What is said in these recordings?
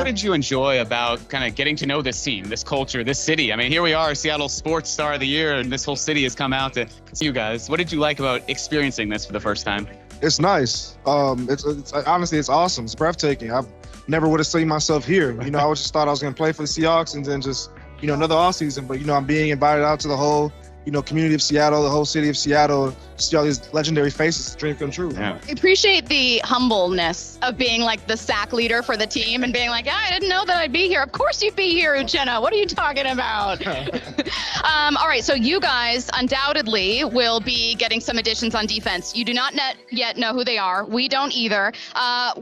what did you enjoy about kind of getting to know this team, this culture, this city? I mean, here we are, Seattle Sports Star of the Year, and this whole city has come out to see you guys. What did you like about experiencing this for the first time? It's nice. It's honestly, it's awesome. It's breathtaking. I never would have seen myself here. You know, I just thought I was going to play for the Seahawks and then just, you know, another offseason. But, you know, I'm being invited out to the whole, you know, community of Seattle, the whole city of Seattle, see all these legendary faces. It's a dream come true. Yeah. I appreciate the humbleness of being like the sack leader for the team and being like, I didn't know that I'd be here. Of course you'd be here, Uchenna. What are you talking about? All right, so you guys undoubtedly will be getting some additions on defense. You do not yet know who they are. We don't either.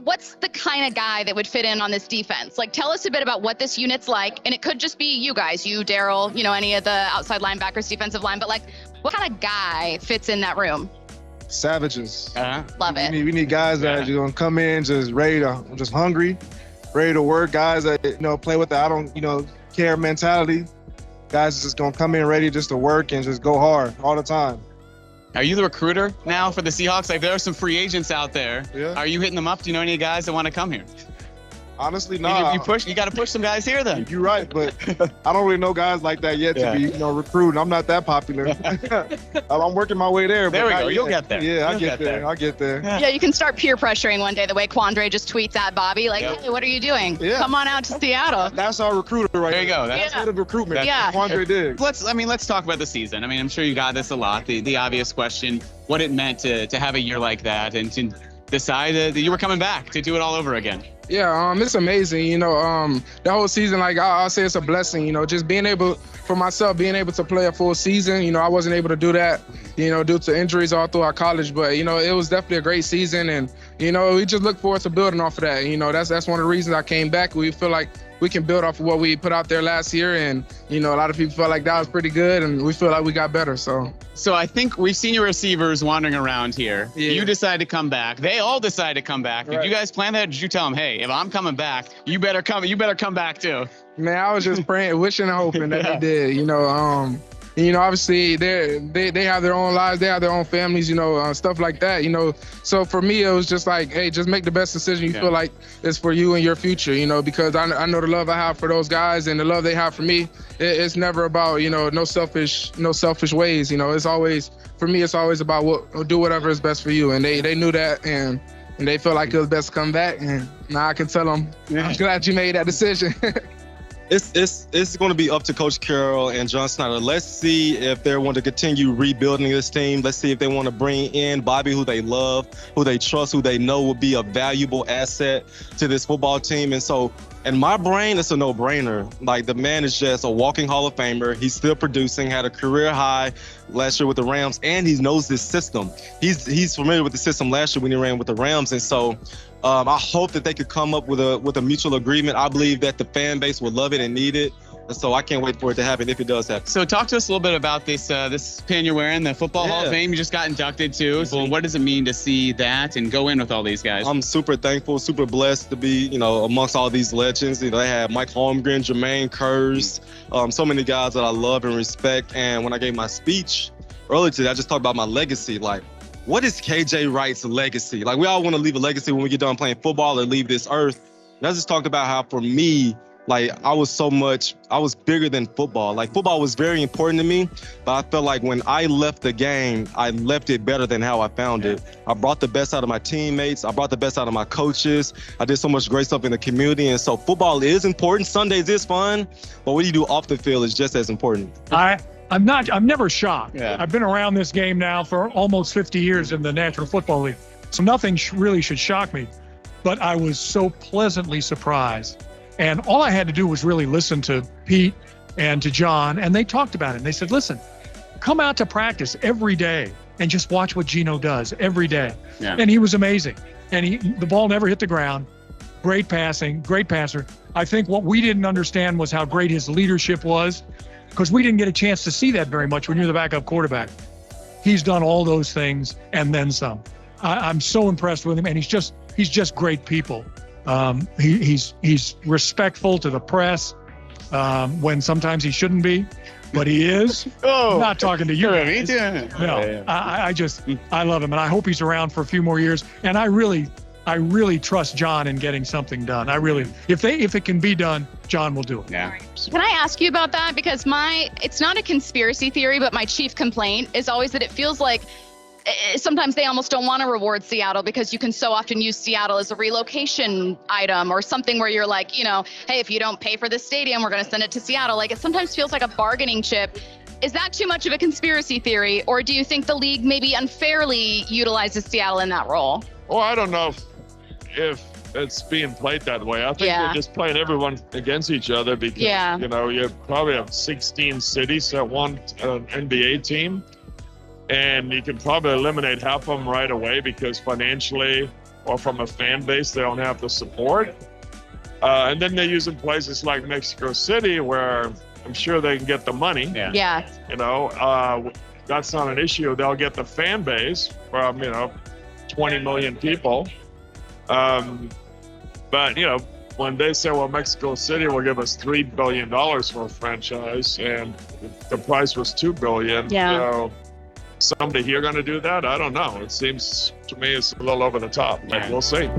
What's the kind of guy that would fit in on this defense? Like, tell us a bit about what this unit's like, and it could just be you guys, you, Daryl, you know, any of the outside linebackers, defensive line, but like, what kind of guy fits in that room? Savages. Love it. We need guys that are going to come in just ready to, just hungry, ready to work, guys that, you know, play with the I don't, you know, care mentality. Guys just going to come in ready just to work and just go hard all the time. Are you the recruiter now for the Seahawks? Like, there are some free agents out there. Yeah. Are you hitting them up? Do you know any guys that want to come here? Honestly, no. You got to push some guys here then. You're right, but I don't really know guys like that yet to be, you know, recruiting. I'm not that popular. I'm working my way there. There we go. Yet. You'll get there. Yeah, I'll get there. Yeah, you can start peer pressuring one day the way Quandre just tweets at Bobby, like, hey, what are you doing? Yeah. Come on out to Seattle. That's our recruiter right there. You go. That's head of recruitment. Yeah. Quandre Diggs. Let's talk about the season. I mean, I'm sure you got this a lot. The obvious question, what it meant to have a year like that and to decide that you were coming back to do it all over again. Yeah, it's amazing. You know, the whole season, like I'll say it's a blessing, you know, just being able to play a full season. You know, I wasn't able to do that, you know, due to injuries all throughout college, but, you know, it was definitely a great season. And, you know, we just look forward to building off of that. You know, that's one of the reasons I came back. We feel like we can build off of what we put out there last year. And, you know, a lot of people felt like that was pretty good, and we feel like we got better. So I think we've seen your receivers wandering around here. Yeah. You decided to come back. They all decided to come back. Did you guys plan that? Did you tell them, hey, if I'm coming back, you better come back too? Man, I was just praying, wishing and hoping that they did. You know, obviously they have their own lives, they have their own families, you know, stuff like that, you know. So for me, it was just like, hey, just make the best decision you feel like is for you and your future, you know, because I know the love I have for those guys and the love they have for me. It's never about, you know, no selfish ways, you know. It's always, for me, it's always about do whatever is best for you, and they knew that, and they felt like it was best to come back, and now I can tell them, I'm glad you made that decision. It's going to be up to Coach Carroll and John Snyder. Let's see if they want to continue rebuilding this team. Let's see if they want to bring in Bobby, who they love, who they trust, who they know will be a valuable asset to this football team. And so, in my brain, it's a no-brainer. Like, the man is just a walking Hall of Famer. He's still producing, had a career high last year with the Rams, and he knows this system. He's familiar with the system last year when he ran with the Rams. And so I hope that they could come up with a mutual agreement. I believe that the fan base would love it and need it. And so I can't wait for it to happen if it does happen. So talk to us a little bit about this pin you're wearing, the Football Hall of Fame you just got inducted to. So what does it mean to see that and go in with all these guys? I'm super thankful, super blessed to be, you know, amongst all these legends. You know, they have Mike Holmgren, Jermaine Kearse, so many guys that I love and respect. And when I gave my speech earlier today, I just talked about my legacy. Like, what is KJ Wright's legacy? Like, we all want to leave a legacy when we get done playing football or leave this earth. And I just talked about how, for me, like, I was bigger than football. Like, football was very important to me, but I felt like when I left the game, I left it better than how I found it. I brought the best out of my teammates. I brought the best out of my coaches. I did so much great stuff in the community. And so football is important. Sundays is fun, but what you do off the field is just as important. I'm never shocked. Yeah. I've been around this game now for almost 50 years in the National Football League. So nothing really should shock me, but I was so pleasantly surprised. And all I had to do was really listen to Pete and to John, and they talked about it. And they said, listen, come out to practice every day and just watch what Gino does every day. Yeah. And he was amazing. And the ball never hit the ground. Great passing, great passer. I think what we didn't understand was how great his leadership was, because we didn't get a chance to see that very much when you're the backup quarterback. He's done all those things and then some. I'm so impressed with him, and he's just great people. He's respectful to the press when sometimes he shouldn't be, but he is. I'm not talking to you. No, I love him, and I hope he's around for a few more years. And I really I really trust John in getting something done. I really, if it can be done, John will do it. Yeah. Can I ask you about that? Because it's not a conspiracy theory, but my chief complaint is always that it feels like sometimes they almost don't want to reward Seattle because you can so often use Seattle as a relocation item or something where you're like, you know, hey, if you don't pay for this stadium, we're going to send it to Seattle. Like, it sometimes feels like a bargaining chip. Is that too much of a conspiracy theory, or do you think the league maybe unfairly utilizes Seattle in that role? Well, I don't know if it's being played that way. I think they're just playing everyone against each other because, you know, you probably have 16 cities that want an NBA team, and you can probably eliminate half of them right away because financially or from a fan base, they don't have the support. And then they're using places like Mexico City where I'm sure they can get the money. Yeah. You know, that's not an issue. They'll get the fan base from, 20 million people. But, when they say, well, Mexico City will give us $3 billion for a franchise and the price was $2 billion, somebody here going to do that? I don't know. It seems to me it's a little over the top. Like, we'll see.